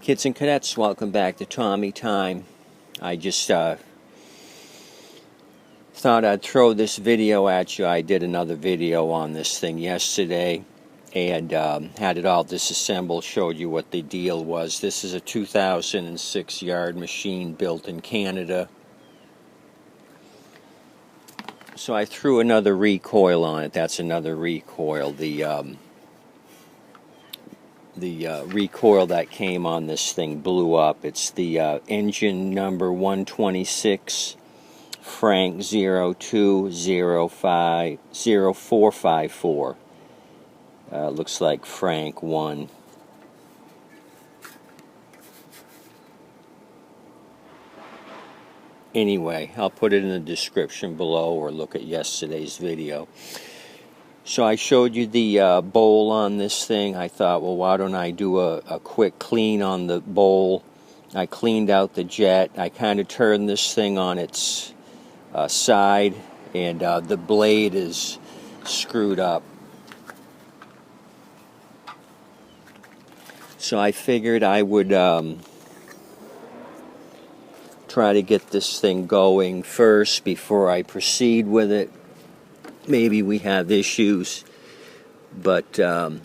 Kids and cadets, welcome back to Tommy Time. I just thought I'd throw this video at you. I did another video on this thing yesterday and had it all disassembled, showed you what the deal was. This is a 2006 yard machine built in Canada. So I threw another recoil on it. That's another recoil. The recoil that came on this thing blew up. It's the engine number 126 Frank 02050454. Looks like Frank 1. Anyway, I'll put it in the description below or look at yesterday's video. So I showed you the bowl on this thing. I thought, well, why don't I do a quick clean on the bowl. I cleaned out the jet. I kind of turned this thing on its side, and the blade is screwed up. So I figured I would try to get this thing going first before I proceed with it. Maybe we have issues, but I'm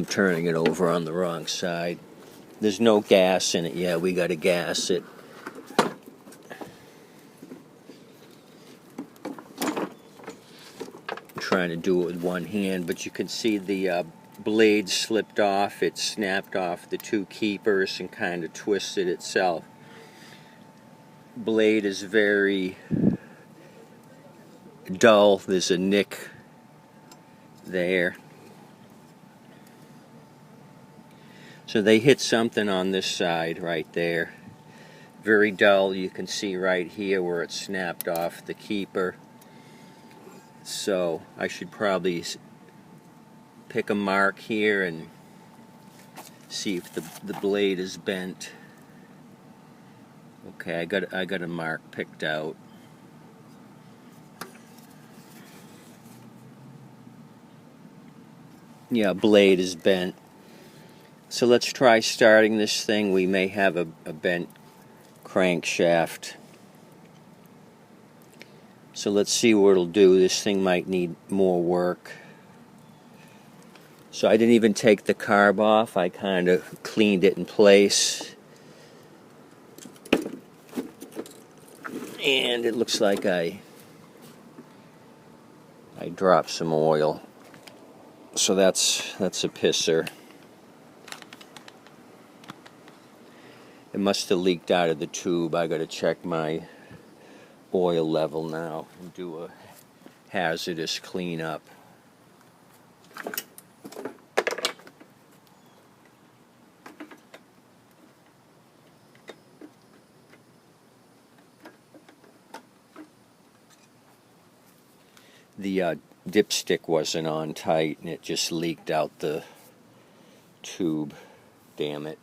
turning it over on the wrong side. There's no gas in it. Yeah, we got to gas it. I'm trying to do it with one hand, but you can see the blade slipped off. It snapped off the two keepers and kind of twisted itself. Blade is very dull. There's a nick there. So they hit something on this side right there. Very dull. You can see right here where it snapped off the keeper. So I should probably pick a mark here and see if the blade is bent. Okay, I got a mark picked out. Yeah, blade is bent. So let's try starting this thing. We may have a bent crankshaft. So let's see what it'll do. This thing might need more work. So I didn't even take the carb off. I kind of cleaned it in place. And it looks like I dropped some oil. So that's a pisser. It must have leaked out of the tube. I got to check my oil level now and do a hazardous cleanup. The dipstick wasn't on tight and it just leaked out the tube. Damn it.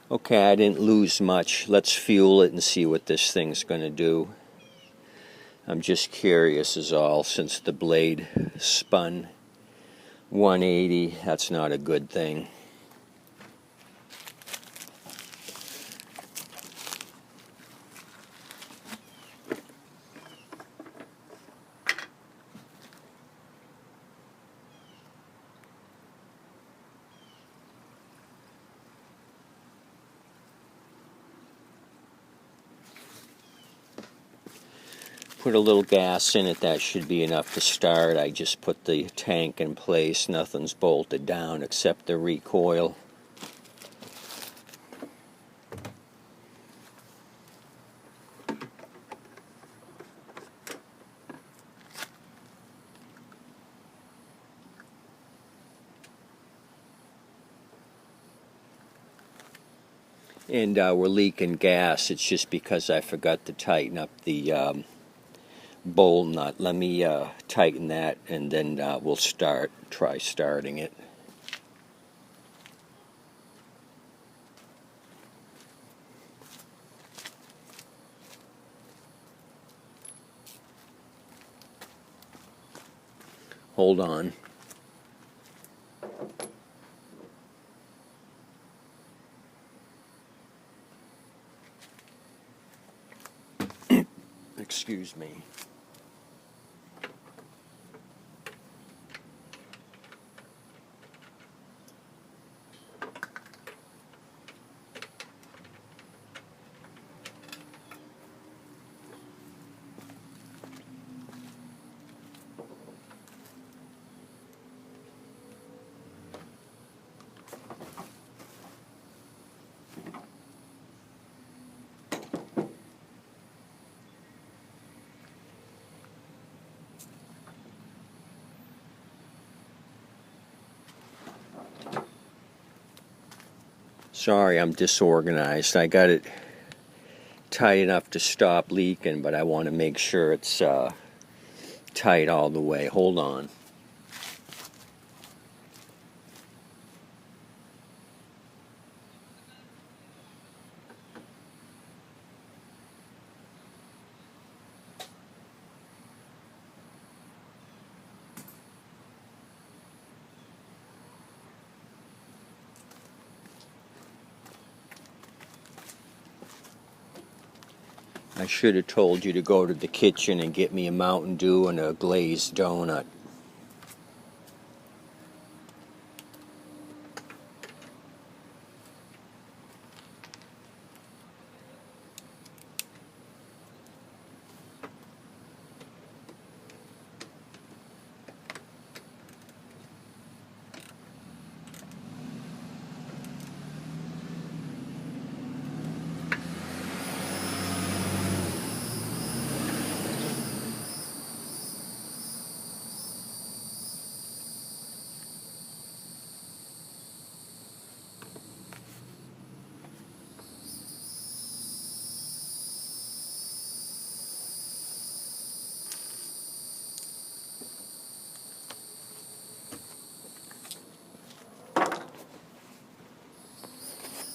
Okay, I didn't lose much. Let's fuel it and see what this thing's going to do. I'm just curious is all, since the blade spun 180, that's not a good thing. Put a little gas in it, that should be enough to start. I just put the tank in place, nothing's bolted down except the recoil. And we're leaking gas. It's just because I forgot to tighten up the bowl nut. Let me tighten that and then we'll try starting it. Hold on. Excuse me. Sorry, I'm disorganized. I got it tight enough to stop leaking, but I want to make sure it's tight all the way. Hold on. I should have told you to go to the kitchen and get me a Mountain Dew and a glazed donut.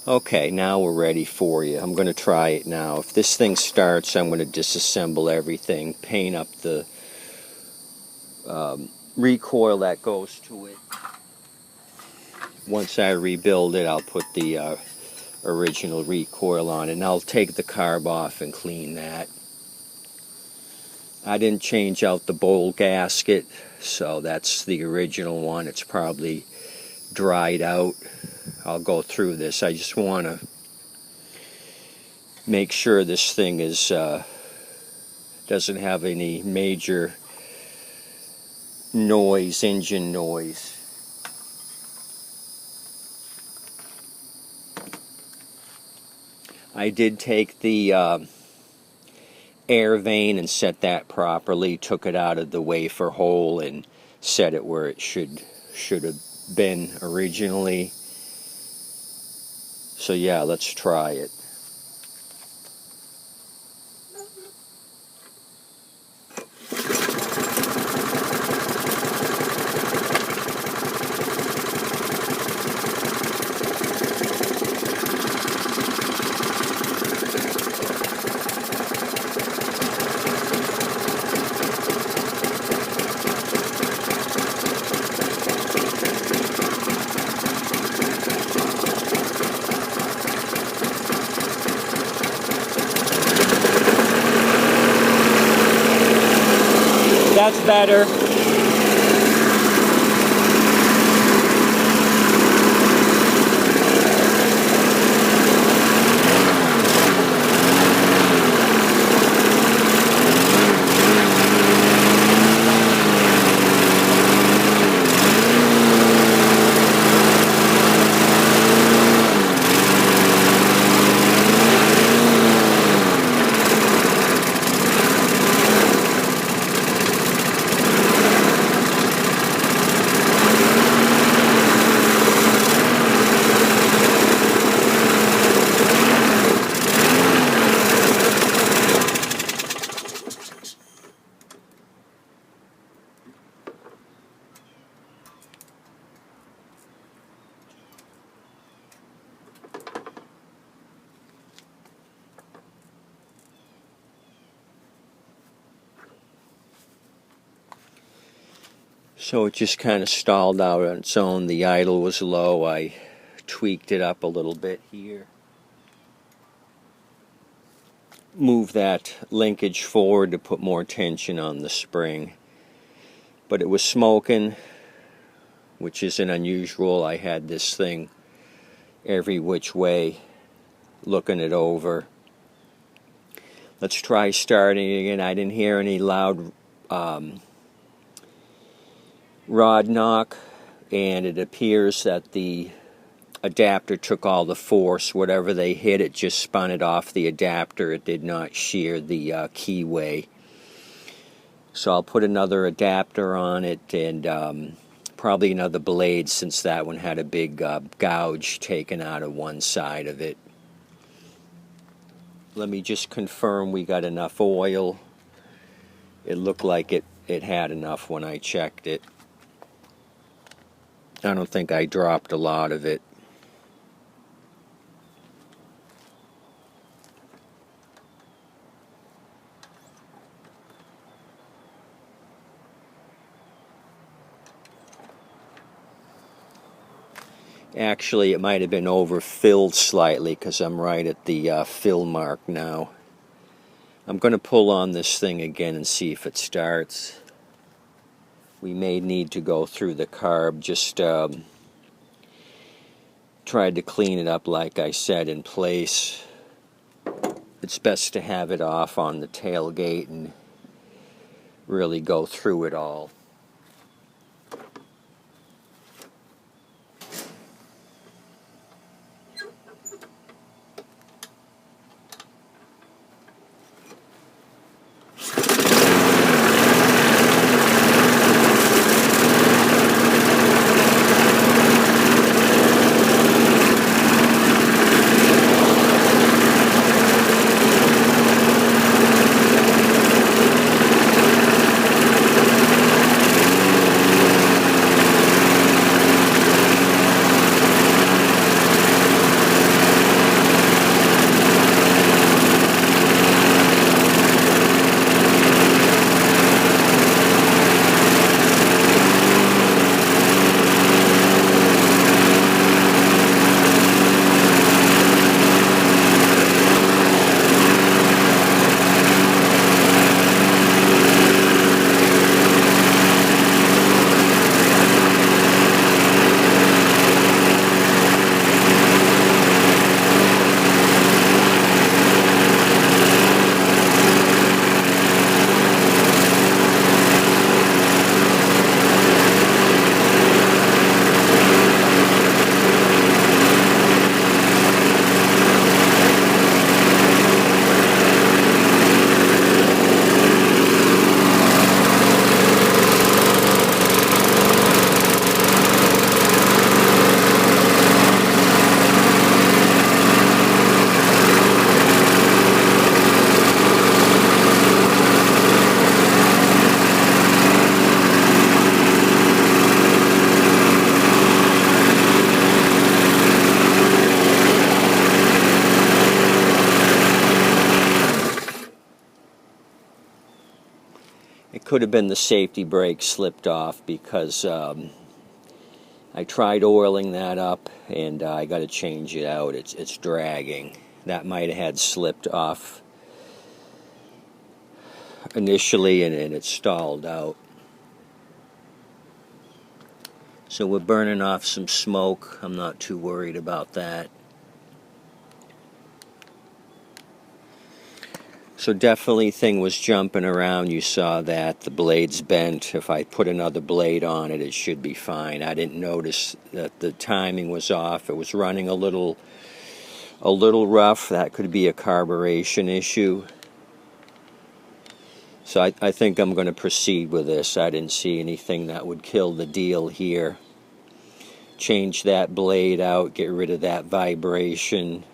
Okay, now we're ready for you. I'm going to try it now. If this thing starts, I'm going to disassemble everything, paint up the recoil that goes to it. Once I rebuild it, I'll put the original recoil on it, and I'll take the carb off and clean that. I didn't change out the bowl gasket, so that's the original one. It's probably dried out. I'll go through this. I just want to make sure this thing is doesn't have any major noise, engine noise. I did take the air vane and set that properly, took it out of the wafer hole and set it where it should have been originally. So yeah, let's try it. That's better. So it just kind of stalled out on its own. The idle was low. I tweaked it up a little bit here. Move that linkage forward to put more tension on the spring. But it was smoking, which isn't unusual. I had this thing every which way, looking it over. Let's try starting again. I didn't hear any loud rod knock, and it appears that the adapter took all the force. Whatever they hit, it just spun it off the adapter. It did not shear the keyway. So I'll put another adapter on it, and probably another blade, since that one had a big gouge taken out of one side of it. Let me just confirm we got enough oil. It looked like it had enough when I checked it. I don't think I dropped a lot of it. Actually, it might have been overfilled slightly because I'm right at the fill mark now. I'm going to pull on this thing again and see if it starts. We may need to go through the carb. Just tried to clean it up, like I said, in place. It's best to have it off on the tailgate and really go through it all. It could have been the safety brake slipped off, because I tried oiling that up, and I got to change it out. It's dragging. That might have had slipped off initially, and it stalled out. So we're burning off some smoke. I'm not too worried about that. So definitely thing was jumping around. You saw that. The blade's bent. If I put another blade on it, it should be fine. I didn't notice that the timing was off. It was running a little rough. That could be a carburation issue. So I think I'm going to proceed with this. I didn't see anything that would kill the deal here. Change that blade out, get rid of that vibration.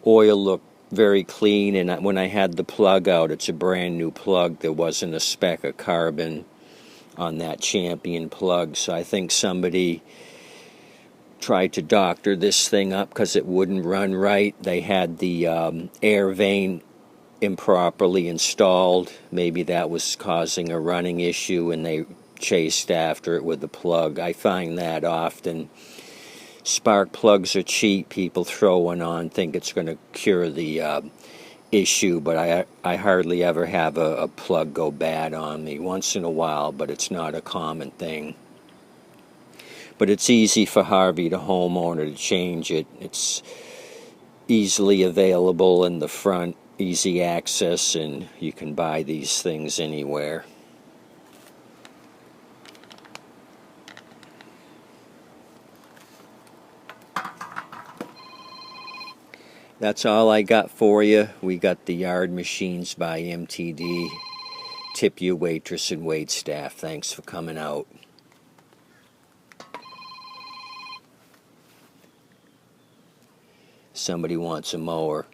Oil looked very clean, and when I had the plug out, it's a brand new plug. There wasn't a speck of carbon on that Champion plug, so I think somebody tried to doctor this thing up because it wouldn't run right. They had the air vane improperly installed. Maybe that was causing a running issue, and they chased after it with the plug. I find that often. Spark plugs are cheap. People throw one on, think it's going to cure the issue, but I hardly ever have a plug go bad on me. Once in a while, but it's not a common thing. But it's easy for Harvey, the homeowner, to change it. It's easily available in the front, easy access, and you can buy these things anywhere. That's all I got for you. We got the Yard Machines by MTD. Tip your waitress and wait staff. Thanks for coming out. Somebody wants a mower.